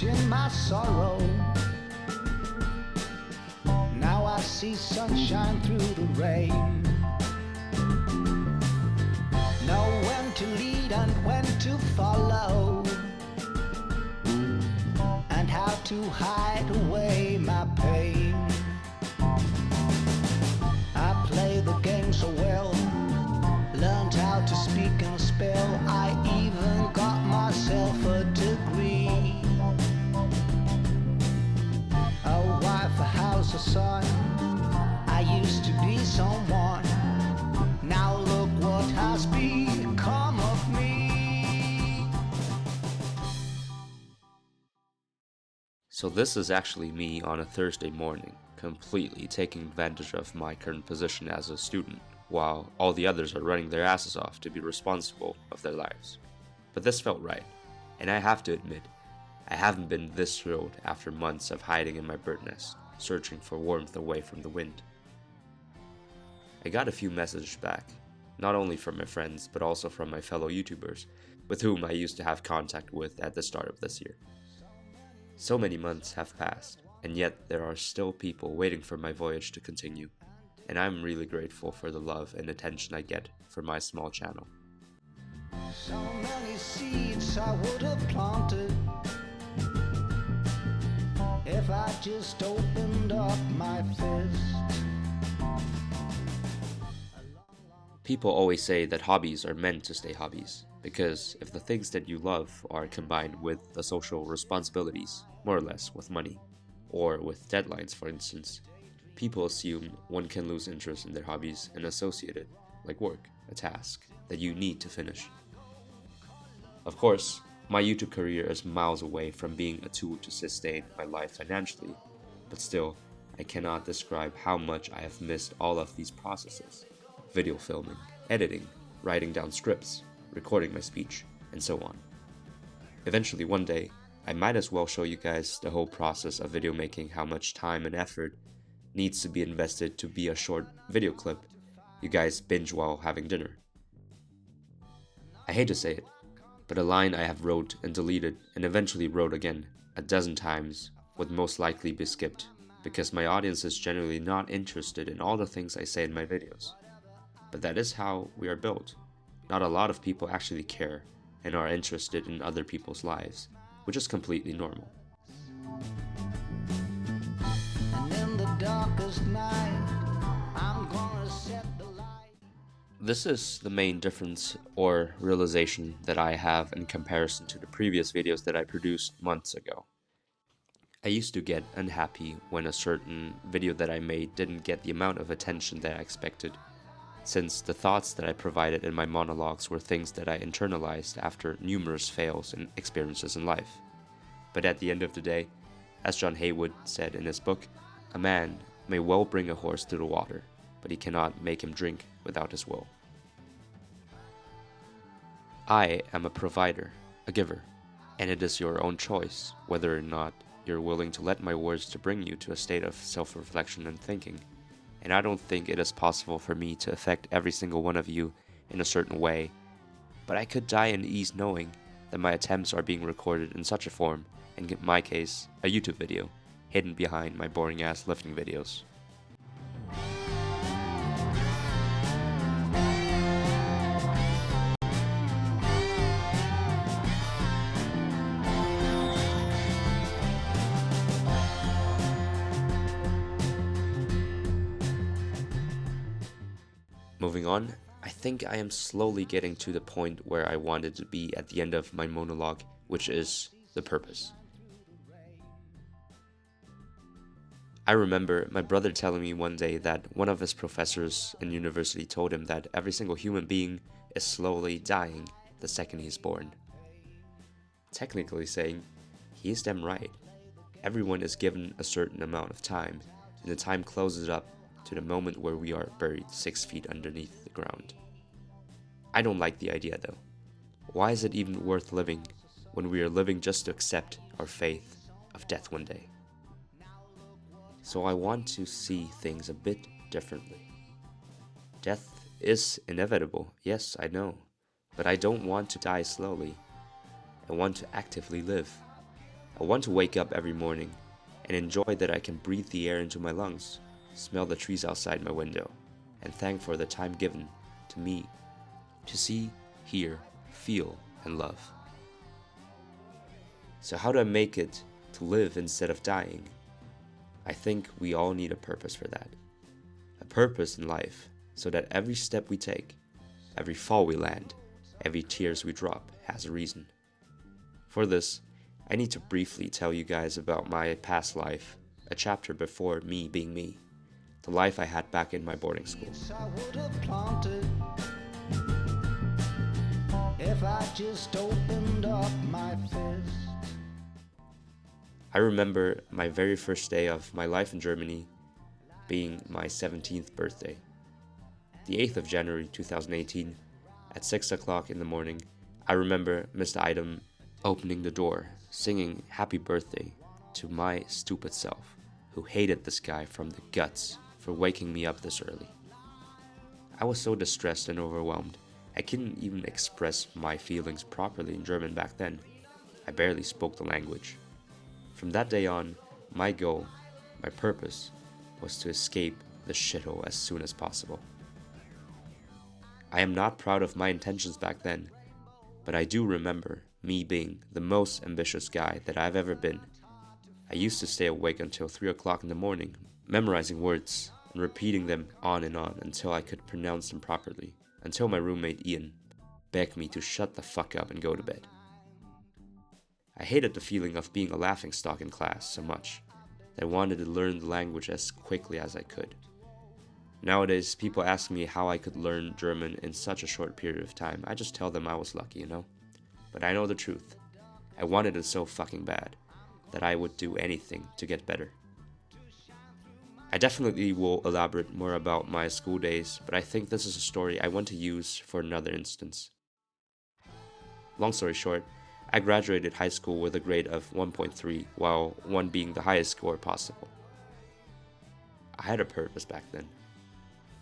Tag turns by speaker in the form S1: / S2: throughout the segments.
S1: in my sorrow. Now I see sunshine through the rain. Know when to lead and when to follow, and how to hide away my pain. I play the game so well, learned how to speak and spell. I even got myself a degree. A wife, a house, a son. I used to be someone. Now look what has become of me.
S2: So this is actually me on a Thursday morning, completely taking advantage of my current position as a student, while all the others are running their asses off to be responsible of their lives. But this felt right, and I have to admit, I haven't been this thrilled after months of hiding in my bird nest, searching for warmth away from the wind. I got a few messages back, not only from my friends, but also from my fellow YouTubers, with whom I used to have contact with at the start of this year. So many months have passed, and yet there are still people waiting for my voyage to continue, and I'm really grateful for the love and attention I get for my small channel.
S1: So many seeds I would have planted if I just opened up my fist.
S2: People always say that hobbies are meant to stay hobbies, because if the things that you love are combined with the social responsibilities, more or less with money, or with deadlines for instance, people assume one can lose interest in their hobbies and associate it, like work, a task that you need to finish. Of course, my YouTube career is miles away from being a tool to sustain my life financially, but still, I cannot describe how much I have missed all of these processes. Video filming, editing, writing down scripts, recording my speech, and so on. Eventually one day, I might as well show you guys the whole process of video making, how much time and effort needs to be invested to be a short video clip you guys binge while having dinner. I hate to say it, but a line I have wrote and deleted and eventually wrote again a dozen times would most likely be skipped, because my audience is generally not interested in all the things I say in my videos. But that is how we are built. Not a lot of people actually care and are interested in other people's lives, which is completely normal.
S1: And in the darkest night, I'm gonna set the light.
S2: This is the main difference or realization that I have in comparison to the previous videos that I produced months ago. I used to get unhappy when a certain video that I made didn't get the amount of attention that I expected, since the thoughts that I provided in my monologues were things that I internalized after numerous fails and experiences in life. But at the end of the day, as John Haywood said in his book, a man may well bring a horse to the water, but he cannot make him drink without his will. I am a provider, a giver, and it is your own choice whether or not you're willing to let my words to bring you to a state of self-reflection and thinking. And I don't think it is possible for me to affect every single one of you in a certain way, but I could die in ease knowing that my attempts are being recorded in such a form, and in my case, a YouTube video, hidden behind my boring-ass lifting videos. Moving on, I think I am slowly getting to the point where I wanted to be at the end of my monologue, which is the purpose. I remember my brother telling me one day that one of his professors in university told him that every single human being is slowly dying the second he is born. Technically saying, he is damn right. Everyone is given a certain amount of time, and the time closes up to the moment where we are buried 6 feet underneath the ground. I don't like the idea though. Why is it even worth living when we are living just to accept our faith of death one day? So I want to see things a bit differently. Death is inevitable, yes, I know, but I don't want to die slowly. I want to actively live. I want to wake up every morning and enjoy that I can breathe the air into my lungs, smell the trees outside my window, and thank for the time given to me to see, hear, feel, and love. So how do I make it to live instead of dying? I think we all need a purpose for that. A purpose in life, so that every step we take, every fall we land, every tears we drop has a reason. For this, I need to briefly tell you guys about my past life, a chapter before me being me, the life I had back in my boarding school.
S1: I would have planted if I just opened up my fist.
S2: I remember my very first day of my life in Germany being my 17th birthday. The 8th of January 2018, at 6 o'clock in the morning, I remember Mr. Idem opening the door, singing happy birthday to my stupid self, who hated this guy from the guts for waking me up this early. I was so distressed and overwhelmed, I couldn't even express my feelings properly in German back then. I barely spoke the language. From that day on, my goal, my purpose, was to escape the shithole as soon as possible. I am not proud of my intentions back then, but I do remember me being the most ambitious guy that I've ever been. I used to stay awake until 3 o'clock in the morning, memorizing words and repeating them on and on until I could pronounce them properly, until my roommate Ian begged me to shut the fuck up and go to bed. I hated the feeling of being a laughingstock in class so much that I wanted to learn the language as quickly as I could. Nowadays, people ask me how I could learn German in such a short period of time. I just tell them I was lucky, But I know the truth. I wanted it so fucking bad that I would do anything to get better. I definitely will elaborate more about my school days, but I think this is a story I want to use for another instance. Long story short, I graduated high school with a grade of 1.3, while 1 being the highest score possible. I had a purpose back then.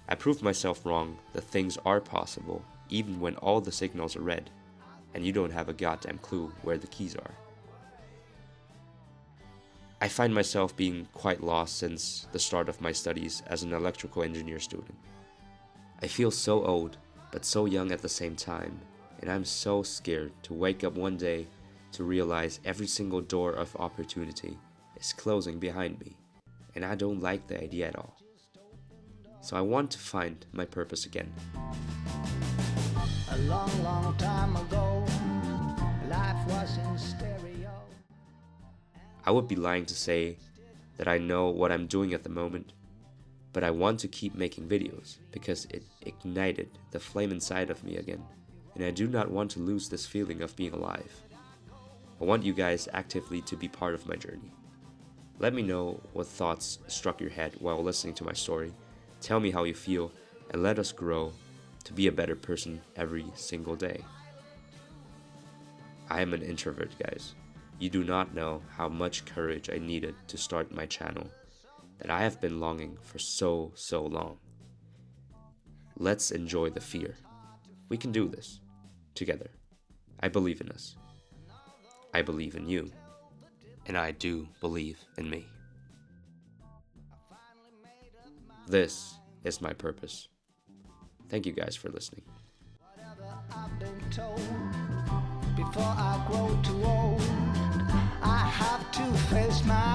S2: I proved myself wrong that things are possible, even when all the signals are red, and you don't have a goddamn clue where the keys are. I find myself being quite lost since the start of my studies as an electrical engineer student. I feel so old, but so young at the same time, and I'm so scared to wake up one day to realize every single door of opportunity is closing behind me, and I don't like the idea at all. So I want to find my purpose again.
S1: A long, long time ago, life was in stereo.
S2: I would be lying to say that I know what I'm doing at the moment, but I want to keep making videos because it ignited the flame inside of me again, and I do not want to lose this feeling of being alive. I want you guys actively to be part of my journey. Let me know what thoughts struck your head while listening to my story. Tell me how you feel, and let us grow to be a better person every single day. I am an introvert, guys. You do not know how much courage I needed to start my channel that I have been longing for so long. Let's enjoy the fear. We can do this together. I believe in us. I believe in you. And I do believe in me. This is my purpose. Thank you guys for listening.
S1: Whatever I've been told, before I grow too old, I have to face my